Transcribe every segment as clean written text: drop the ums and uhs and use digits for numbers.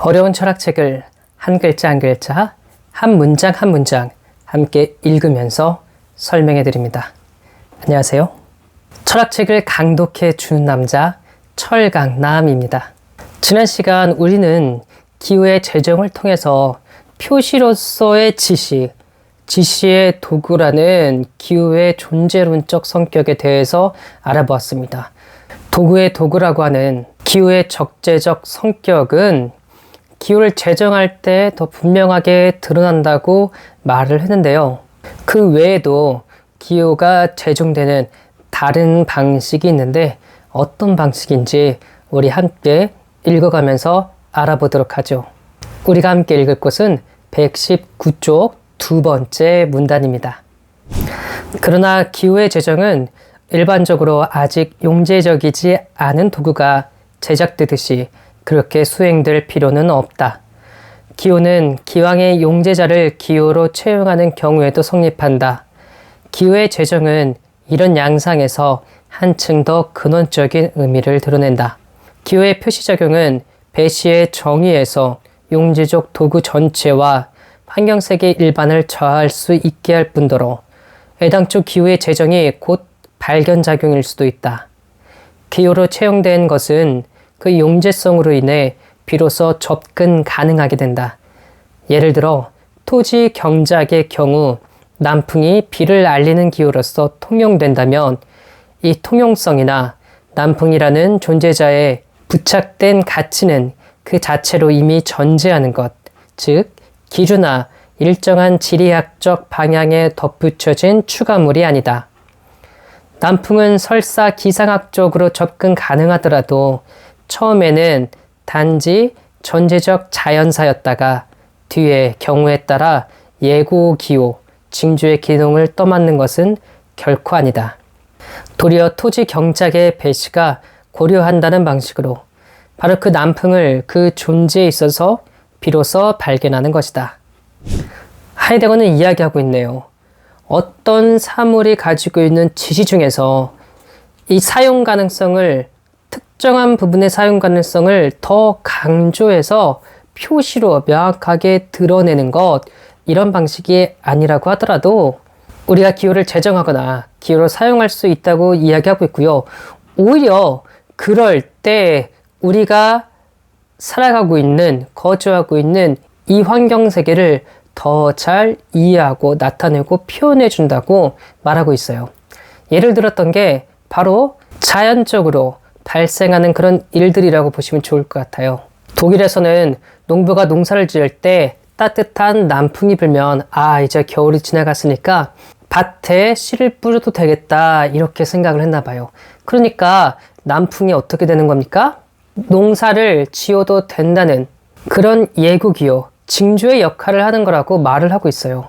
어려운 철학책을 한 글자 한 글자, 한 문장 한 문장 함께 읽으면서 설명해 드립니다. 안녕하세요. 철학책을 강독해 주는 남자 철강남입니다. 지난 시간 우리는 기후의 재정을 통해서 표시로서의 지시의 도구라는 기후의 존재론적 성격에 대해서 알아보았습니다. 도구의 도구라고 하는 기후의 적재적 성격은 기후를 재정할 때 더 분명하게 드러난다고 말을 했는데요. 그 외에도 기후가 재정되는 다른 방식이 있는데 어떤 방식인지 우리 함께 읽어가면서 알아보도록 하죠. 우리가 함께 읽을 곳은 119쪽 두 번째 문단입니다. 그러나 기후의 재정은 일반적으로 아직 용제적이지 않은 도구가 제작되듯이 그렇게 수행될 필요는 없다. 기호는 기왕의 용제자를 기호로 채용하는 경우에도 성립한다. 기호의 재정은 이런 양상에서 한층 더 근원적인 의미를 드러낸다. 기호의 표시작용은 배시의 정의에서 용제적 도구 전체와 환경세계 일반을 저할 수 있게 할 뿐더러 애당초 기호의 재정이 곧 발견작용일 수도 있다. 기호로 채용된 것은 그 용제성으로 인해 비로소 접근 가능하게 된다. 예를 들어 토지 경작의 경우 남풍이 비를 알리는 기호로서 통용된다면 이 통용성이나 남풍이라는 존재자의 부착된 가치는 그 자체로 이미 전제하는 것, 즉 기류나 일정한 지리학적 방향에 덧붙여진 추가물이 아니다. 남풍은 설사 기상학적으로 접근 가능하더라도 처음에는 단지 전제적 자연사였다가 뒤에 경우에 따라 예고기호, 징조의 기능을 떠맡는 것은 결코 아니다. 도리어 토지 경작의 배시가 고려한다는 방식으로 바로 그 남풍을 그 존재에 있어서 비로소 발견하는 것이다. 하이데거는 이야기하고 있네요. 어떤 사물이 가지고 있는 지시 중에서 이 사용 가능성을 특정한 부분의 사용 가능성을 더 강조해서 표시로 명확하게 드러내는 것, 이런 방식이 아니라고 하더라도 우리가 기호를 재정하거나 기호를 사용할 수 있다고 이야기하고 있고요. 오히려 그럴 때 우리가 살아가고 있는, 거주하고 있는 이 환경 세계를 더 잘 이해하고 나타내고 표현해 준다고 말하고 있어요. 예를 들었던 게 바로 자연적으로 발생하는 그런 일들이라고 보시면 좋을 것 같아요. 독일에서는 농부가 농사를 지을 때 따뜻한 남풍이 불면 이제 겨울이 지나갔으니까 밭에 씨를 뿌려도 되겠다 이렇게 생각을 했나 봐요. 그러니까 남풍이 어떻게 되는 겁니까? 농사를 지어도 된다는 그런 예고기호, 징조의 역할을 하는 거라고 말을 하고 있어요.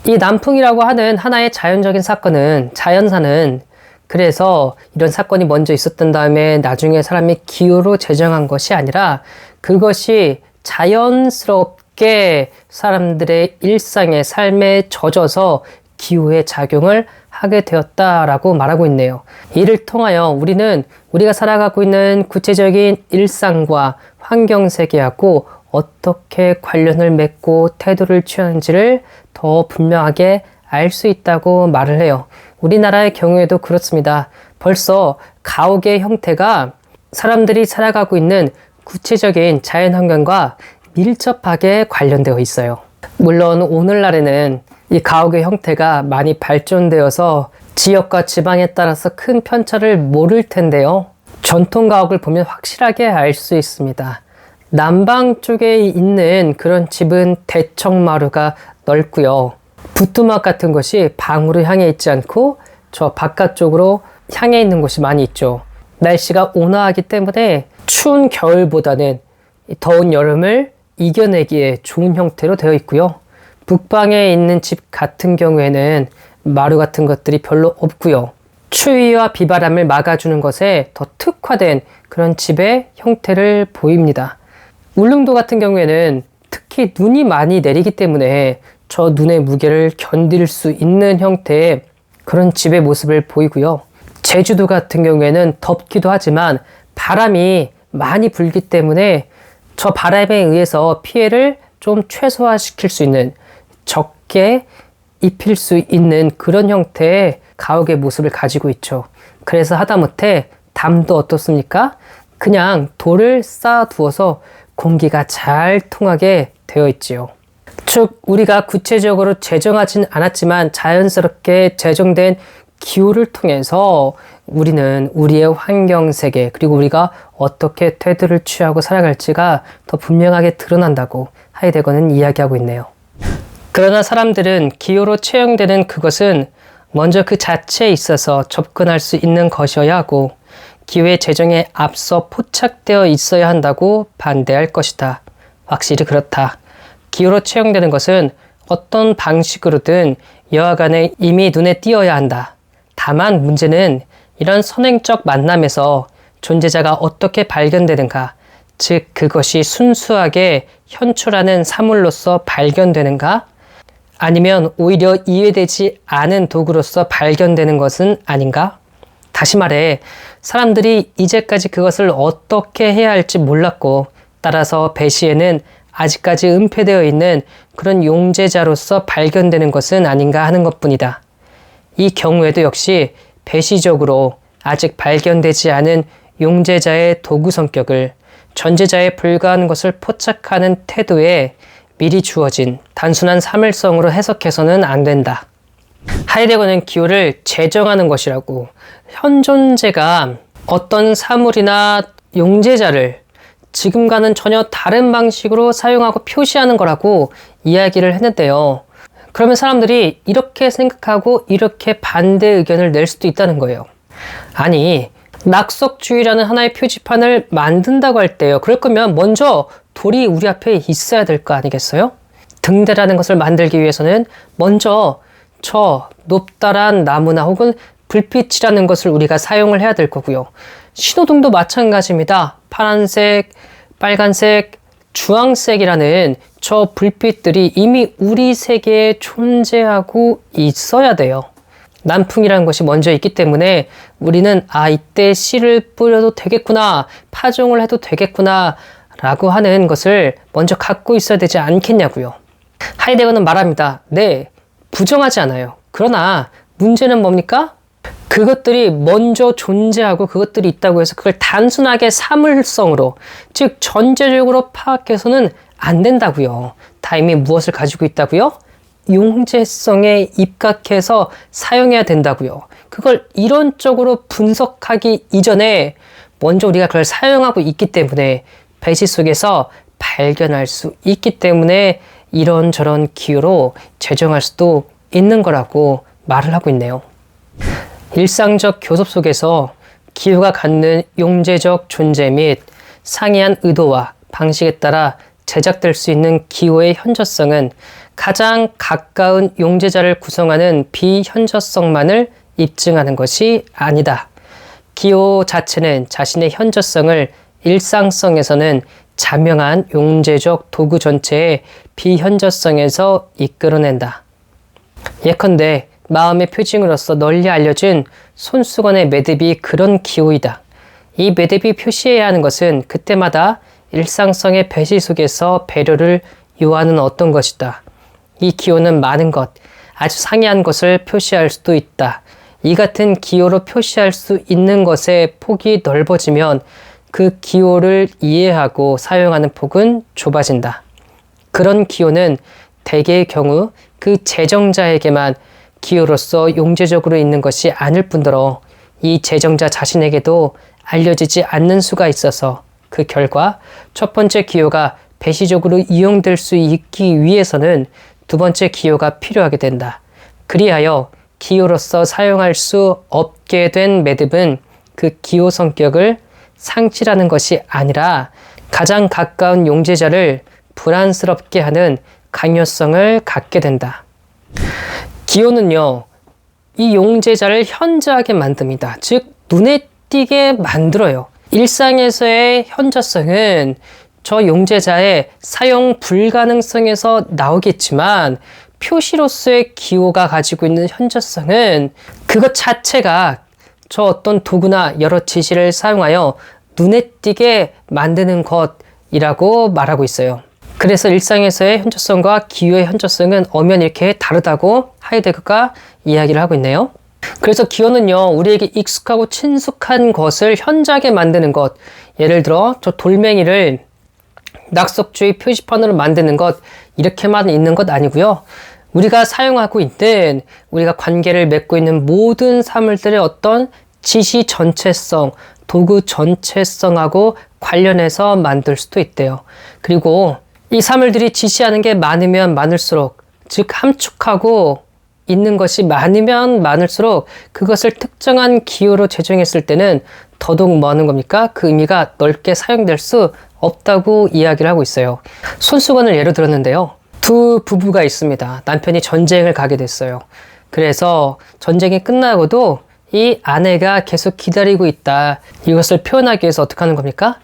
이 남풍이라고 하는 하나의 자연적인 사건은, 자연사는 그래서 이런 사건이 먼저 있었던 다음에 나중에 사람이 기호로 제정한 것이 아니라 그것이 자연스럽게 사람들의 일상의 삶에 젖어서 기후의 작용을 하게 되었다라고 말하고 있네요. 이를 통하여 우리는 우리가 살아가고 있는 구체적인 일상과 환경세계하고 어떻게 관련을 맺고 태도를 취하는지를 더 분명하게 알 수 있다고 말을 해요. 우리나라의 경우에도 그렇습니다. 벌써 가옥의 형태가 사람들이 살아가고 있는 구체적인 자연환경과 밀접하게 관련되어 있어요. 물론 오늘날에는 이 가옥의 형태가 많이 발전되어서 지역과 지방에 따라서 큰 편차를 모를 텐데요. 전통 가옥을 보면 확실하게 알 수 있습니다. 남방 쪽에 있는 그런 집은 대청마루가 넓고요. 부뚜막 같은 것이 방으로 향해 있지 않고 저 바깥쪽으로 향해 있는 곳이 많이 있죠. 날씨가 온화하기 때문에 추운 겨울보다는 더운 여름을 이겨내기에 좋은 형태로 되어 있고요. 북방에 있는 집 같은 경우에는 마루 같은 것들이 별로 없고요. 추위와 비바람을 막아주는 것에 더 특화된 그런 집의 형태를 보입니다. 울릉도 같은 경우에는 특히 눈이 많이 내리기 때문에 저 눈의 무게를 견딜 수 있는 형태의 그런 집의 모습을 보이고요. 제주도 같은 경우에는 덥기도 하지만 바람이 많이 불기 때문에 저 바람에 의해서 피해를 좀 최소화시킬 수 있는, 적게 입힐 수 있는 그런 형태의 가옥의 모습을 가지고 있죠. 그래서 하다못해 담도 어떻습니까? 그냥 돌을 쌓아두어서 공기가 잘 통하게 되어 있지요. 즉 우리가 구체적으로 제정하진 않았지만 자연스럽게 제정된 기후를 통해서 우리는 우리의 환경세계, 그리고 우리가 어떻게 태도를 취하고 살아갈지가 더 분명하게 드러난다고 하이데거는 이야기하고 있네요. 그러나 사람들은 기호로 채용되는 그것은 먼저 그 자체에 있어서 접근할 수 있는 것이어야 하고 기호의 제정에 앞서 포착되어 있어야 한다고 반대할 것이다. 확실히 그렇다. 기호로 채용되는 것은 어떤 방식으로든 여하간에 이미 눈에 띄어야 한다. 다만 문제는 이런 선행적 만남에서 존재자가 어떻게 발견되는가, 즉 그것이 순수하게 현출하는 사물로서 발견되는가, 아니면 오히려 이해되지 않은 도구로서 발견되는 것은 아닌가? 다시 말해 사람들이 이제까지 그것을 어떻게 해야 할지 몰랐고, 따라서 배시에는 아직까지 은폐되어 있는 그런 용제자로서 발견되는 것은 아닌가 하는 것뿐이다. 이 경우에도 역시 배시적으로 아직 발견되지 않은 용제자의 도구 성격을 전제자에 불과한 것을 포착하는 태도에 미리 주어진 단순한 사물성으로 해석해서는 안 된다. 하이데거는 기호를 제정하는 것이라고, 현존재가 어떤 사물이나 용제자를 지금과는 전혀 다른 방식으로 사용하고 표시하는 거라고 이야기를 했는데요. 그러면 사람들이 이렇게 생각하고 이렇게 반대 의견을 낼 수도 있다는 거예요. 아니, 낙석주의라는 하나의 표지판을 만든다고 할 때요, 그럴 거면 먼저 돌이 우리 앞에 있어야 될 거 아니겠어요? 등대라는 것을 만들기 위해서는 먼저 저 높다란 나무나 혹은 불빛이라는 것을 우리가 사용을 해야 될 거고요. 신호등도 마찬가지입니다. 파란색, 빨간색, 주황색이라는 저 불빛들이 이미 우리 세계에 존재하고 있어야 돼요. 남풍이라는 것이 먼저 있기 때문에 우리는 이때 씨를 뿌려도 되겠구나, 파종을 해도 되겠구나 라고 하는 것을 먼저 갖고 있어야 되지 않겠냐고요. 하이데거는 말합니다. 네, 부정하지 않아요. 그러나 문제는 뭡니까? 그것들이 먼저 존재하고 그것들이 있다고 해서 그걸 단순하게 사물성으로, 즉 전제적으로 파악해서는 안 된다고요. 다 이미 무엇을 가지고 있다고요? 용제성에 입각해서 사용해야 된다고요. 그걸 이론적으로 분석하기 이전에 먼저 우리가 그걸 사용하고 있기 때문에, 배시 속에서 발견할 수 있기 때문에 이런저런 기호로 제정할 수도 있는 거라고 말을 하고 있네요. 일상적 교섭 속에서 기호가 갖는 용제적 존재 및 상이한 의도와 방식에 따라 제작될 수 있는 기호의 현저성은 가장 가까운 용제자를 구성하는 비현저성만을 입증하는 것이 아니다. 기호 자체는 자신의 현저성을 일상성에서는 자명한 용제적 도구 전체의 비현저성에서 이끌어낸다. 예컨대 마음의 표징으로서 널리 알려진 손수건의 매듭이 그런 기호이다. 이 매듭이 표시해야 하는 것은 그때마다 일상성의 배시 속에서 배려를 요하는 어떤 것이다. 이 기호는 많은 것, 아주 상이한 것을 표시할 수도 있다. 이 같은 기호로 표시할 수 있는 것의 폭이 넓어지면 그 기호를 이해하고 사용하는 폭은 좁아진다. 그런 기호는 대개의 경우 그 제정자에게만 기호로서 용제적으로 있는 것이 아닐 뿐더러 이 제정자 자신에게도 알려지지 않는 수가 있어서 그 결과 첫 번째 기호가 배시적으로 이용될 수 있기 위해서는 두 번째 기호가 필요하게 된다. 그리하여 기호로서 사용할 수 없게 된 매듭은 그 기호 성격을 상실하는 것이 아니라 가장 가까운 용제자를 불안스럽게 하는 강요성을 갖게 된다. 기호는요, 이 용제자를 현저하게 만듭니다. 즉 눈에 띄게 만들어요. 일상에서의 현저성은 저 용제자의 사용 불가능성에서 나오겠지만, 표시로서의 기호가 가지고 있는 현저성은 그것 자체가 저 어떤 도구나 여러 지시를 사용하여 눈에 띄게 만드는 것, 이라고 말하고 있어요. 그래서 일상에서의 현저성과 기호의 현저성은 엄연히 이렇게 다르다고 하이데거가 이야기를 하고 있네요. 그래서 기호는요, 우리에게 익숙하고 친숙한 것을 현저하게 만드는 것, 예를 들어 저 돌멩이를 낙석주의 표지판으로 만드는 것, 이렇게만 있는 것 아니고요. 우리가 사용하고 있는, 우리가 관계를 맺고 있는 모든 사물들의 어떤 지시 전체성, 도구 전체성하고 관련해서 만들 수도 있대요. 그리고 이 사물들이 지시하는 게 많으면 많을수록, 즉 함축하고 있는 것이 많으면 많을수록 그것을 특정한 기호로 제정했을 때는 더더욱 뭐 하는 겁니까? 그 의미가 넓게 사용될 수 없다고 이야기를 하고 있어요. 손수건을 예로 들었는데요. 두 부부가 있습니다. 남편이 전쟁을 가게 됐어요. 그래서 전쟁이 끝나고도 이 아내가 계속 기다리고 있다. 이것을 표현하기 위해서 어떻게 하는 겁니까?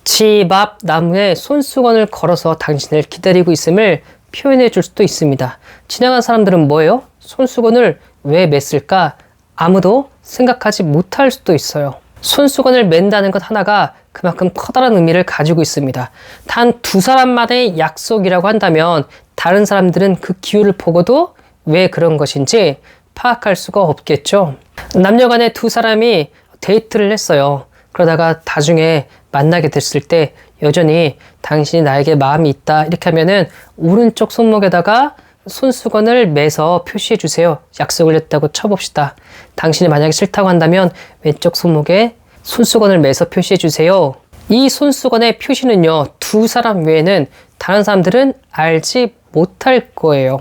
집 앞 나무에 손수건을 걸어서 당신을 기다리고 있음을 표현해 줄 수도 있습니다. 지나간 사람들은 뭐예요? 손수건을 왜 맸을까? 아무도 생각하지 못할 수도 있어요. 손수건을 맨다는 것 하나가 그만큼 커다란 의미를 가지고 있습니다. 단 두 사람만의 약속이라고 한다면 다른 사람들은 그 기호를 보고도 왜 그런 것인지 파악할 수가 없겠죠. 남녀간에 두 사람이 데이트를 했어요. 그러다가 나중에 만나게 됐을 때 여전히 당신이 나에게 마음이 있다 이렇게 하면은 오른쪽 손목에다가 손수건을 매서 표시해 주세요. 약속을 했다고 쳐봅시다. 당신이 만약에 싫다고 한다면 왼쪽 손목에 손수건을 매서 표시해 주세요. 이 손수건의 표시는요, 두 사람 외에는 다른 사람들은 알지 못할 거예요.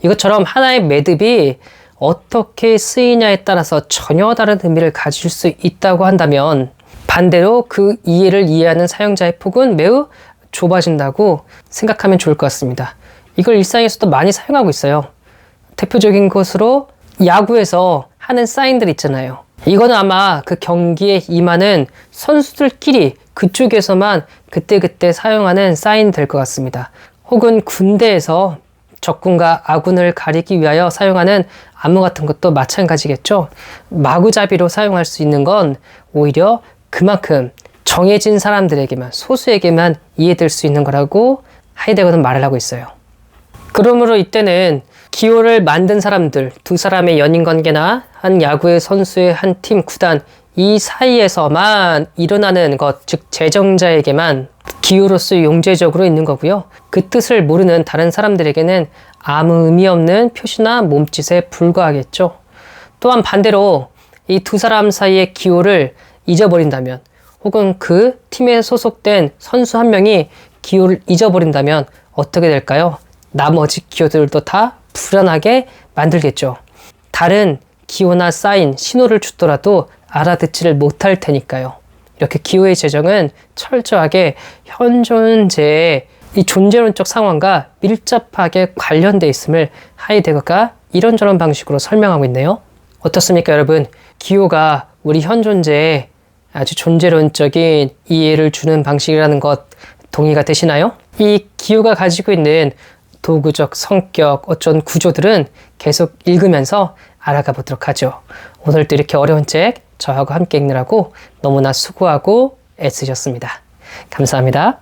이것처럼 하나의 매듭이 어떻게 쓰이냐에 따라서 전혀 다른 의미를 가질 수 있다고 한다면 반대로 그 이해를 이해하는 사용자의 폭은 매우 좁아진다고 생각하면 좋을 것 같습니다. 이걸 일상에서도 많이 사용하고 있어요. 대표적인 것으로 야구에서 하는 사인들 있잖아요. 이거는 아마 그 경기에 임하는 선수들끼리 그쪽에서만 그때그때 사용하는 사인이 될 것 같습니다. 혹은 군대에서 적군과 아군을 가리기 위하여 사용하는 암호 같은 것도 마찬가지겠죠. 마구잡이로 사용할 수 있는 건 오히려 그만큼 정해진 사람들에게만, 소수에게만 이해될 수 있는 거라고 하이데거는 말을 하고 있어요. 그러므로 이때는 기호를 만든 사람들, 두 사람의 연인관계나 한 야구의 선수의 한 팀, 구단, 이 사이에서만 일어나는 것, 즉 제정자에게만 기호로서 용죄적으로 있는 거고요. 그 뜻을 모르는 다른 사람들에게는 아무 의미 없는 표시나 몸짓에 불과하겠죠. 또한 반대로 이 두 사람 사이의 기호를 잊어버린다면, 혹은 그 팀에 소속된 선수 한 명이 기호를 잊어버린다면 어떻게 될까요? 나머지 기호들도 다 불안하게 만들겠죠. 다른 기호나 사인, 신호를 주더라도 알아듣지를 못할 테니까요. 이렇게 기호의 제정은 철저하게 현존제의 이 존재론적 상황과 밀접하게 관련되어 있음을 하이데거가 이런저런 방식으로 설명하고 있네요. 어떻습니까, 여러분? 기호가 우리 현존제에 아주 존재론적인 이해를 주는 방식이라는 것 동의가 되시나요? 이 기호가 가지고 있는 도구적 성격, 어쩐 구조들은 계속 읽으면서 알아가 보도록 하죠. 오늘도 이렇게 어려운 책 저하고 함께 읽느라고 너무나 수고하고 애쓰셨습니다. 감사합니다.